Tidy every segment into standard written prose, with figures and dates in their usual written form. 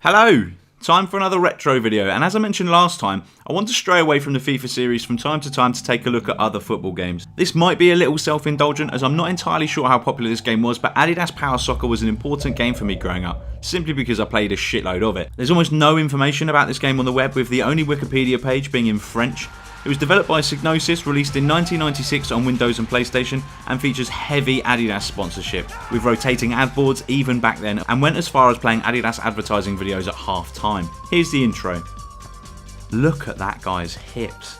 Hello! Time for another retro video, and as I mentioned last time, I want to stray away from the FIFA series from time to time to take a look at other football games. This might be a little self-indulgent as I'm not entirely sure how popular this game was, but Adidas Power Soccer was an important game for me growing up, simply because I played a shitload of it. There's almost no information about this game on the web, with the only Wikipedia page being in French. It was developed by Psygnosis, released in 1996 on Windows and PlayStation, and features heavy Adidas sponsorship, with rotating ad boards even back then, and went as far as playing Adidas advertising videos at half time. Here's the intro. Look at that guy's hips.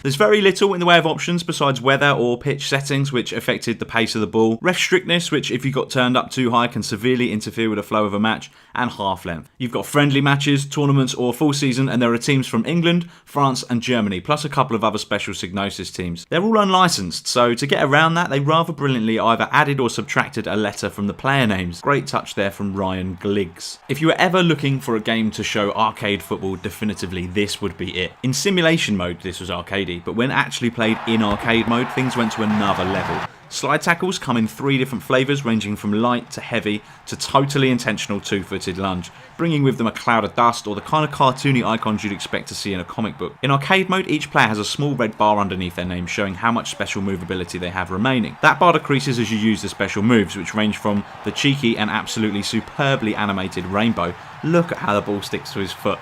There's very little in the way of options besides weather or pitch settings, which affected the pace of the ball, ref strictness, which if you got turned up too high can severely interfere with the flow of a match, and half length. You've got friendly matches, tournaments or full season, and there are teams from England, France and Germany, plus a couple of other special Psygnosis teams. They're all unlicensed, so to get around that they rather brilliantly either added or subtracted a letter from the player names. Great touch there from Ryan Gliggs. If you were ever looking for a game to show arcade football definitively, this would be it. In simulation mode this was arcadey, but when actually played in arcade mode, things went to another level. Slide tackles come in 3 different flavours, ranging from light to heavy to totally intentional two-footed lunge, bringing with them a cloud of dust or the kind of cartoony icons you'd expect to see in a comic book. In arcade mode, each player has a small red bar underneath their name showing how much special move ability they have remaining. That bar decreases as you use the special moves, which range from the cheeky and absolutely superbly animated rainbow, look at how the ball sticks to his foot,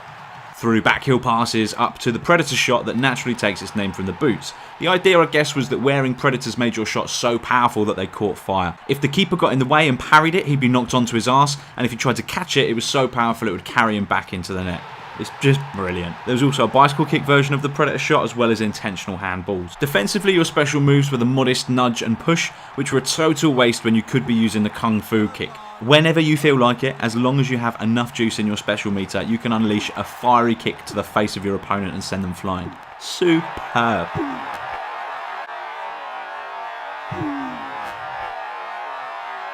through backheel passes up to the Predator shot that naturally takes its name from the boots. The idea, I guess, was that wearing Predators made your shots so powerful that they caught fire. If the keeper got in the way and parried it, he'd be knocked onto his arse, and if he tried to catch it, it was so powerful it would carry him back into the net. It's just brilliant. There was also a bicycle kick version of the Predator shot as well as intentional handballs. Defensively, your special moves were the modest nudge and push, which were a total waste when you could be using the kung fu kick. Whenever you feel like it, as long as you have enough juice in your special meter, you can unleash a fiery kick to the face of your opponent and send them flying. Superb.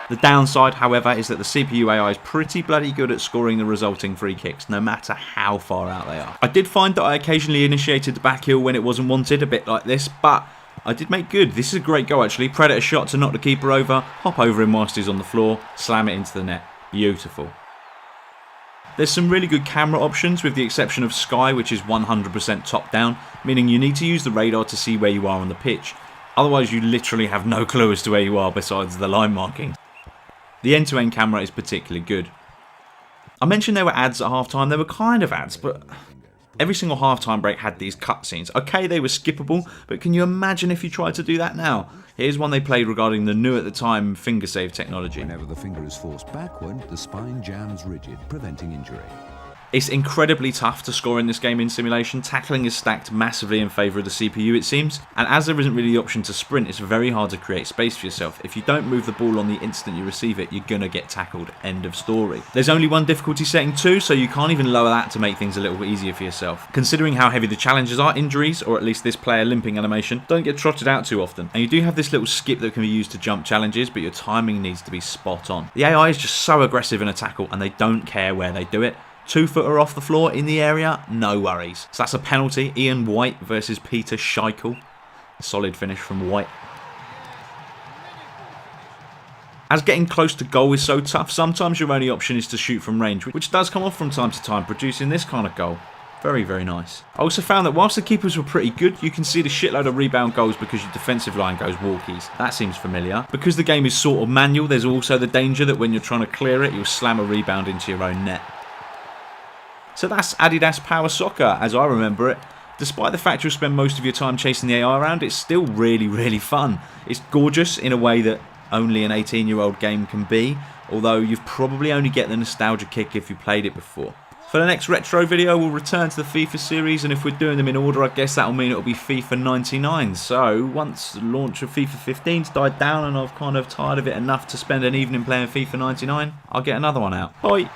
The downside, however, is that the CPU AI is pretty bloody good at scoring the resulting free kicks, no matter how far out they are. I did find that I occasionally initiated the back heel when it wasn't wanted, a bit like this, but I did make good. This is a great goal actually. Predator shot to knock the keeper over, hop over him whilst he's on the floor, slam it into the net. Beautiful. There's some really good camera options with the exception of Sky, which is 100% top down, meaning you need to use the radar to see where you are on the pitch. Otherwise you literally have no clue as to where you are besides the line marking. The end-to-end camera is particularly good. I mentioned there were ads at halftime. They were kind of ads, but every single halftime break had these cutscenes. Okay, they were skippable, but can you imagine if you tried to do that now? Here's one they played regarding the new at the time finger save technology. Whenever the finger is forced backward, the spine jams rigid, preventing injury. It's incredibly tough to score in this game in simulation. Tackling is stacked massively in favour of the CPU, it seems, and as there isn't really the option to sprint, it's very hard to create space for yourself. If you don't move the ball on the instant you receive it, you're gonna get tackled. End of story. There's only one difficulty setting too, so you can't even lower that to make things a little bit easier for yourself. Considering how heavy the challenges are, injuries, or at least this player limping animation, don't get trotted out too often. And you do have this little skip that can be used to jump challenges, but your timing needs to be spot on. The AI is just so aggressive in a tackle, and they don't care where they do it. 2-footer off the floor in the area, no worries. So that's a penalty. Ian White versus Peter Scheichel. Solid finish from White. As getting close to goal is so tough, sometimes your only option is to shoot from range, which does come off from time to time, producing this kind of goal. Very, very nice. I also found that whilst the keepers were pretty good, you can see the shitload of rebound goals because your defensive line goes walkies. That seems familiar. Because the game is sort of manual, there's also the danger that when you're trying to clear it, you'll slam a rebound into your own net. So that's Adidas Power Soccer, as I remember it. Despite the fact you'll spend most of your time chasing the AI around, it's still really, really fun. It's gorgeous in a way that only an 18-year-old game can be, although you've probably only get the nostalgia kick if you played it before. For the next retro video, we'll return to the FIFA series, and if we're doing them in order, I guess that'll mean it'll be FIFA 99. So, once the launch of FIFA 15's died down and I've kind of tired of it enough to spend an evening playing FIFA 99, I'll get another one out. Bye!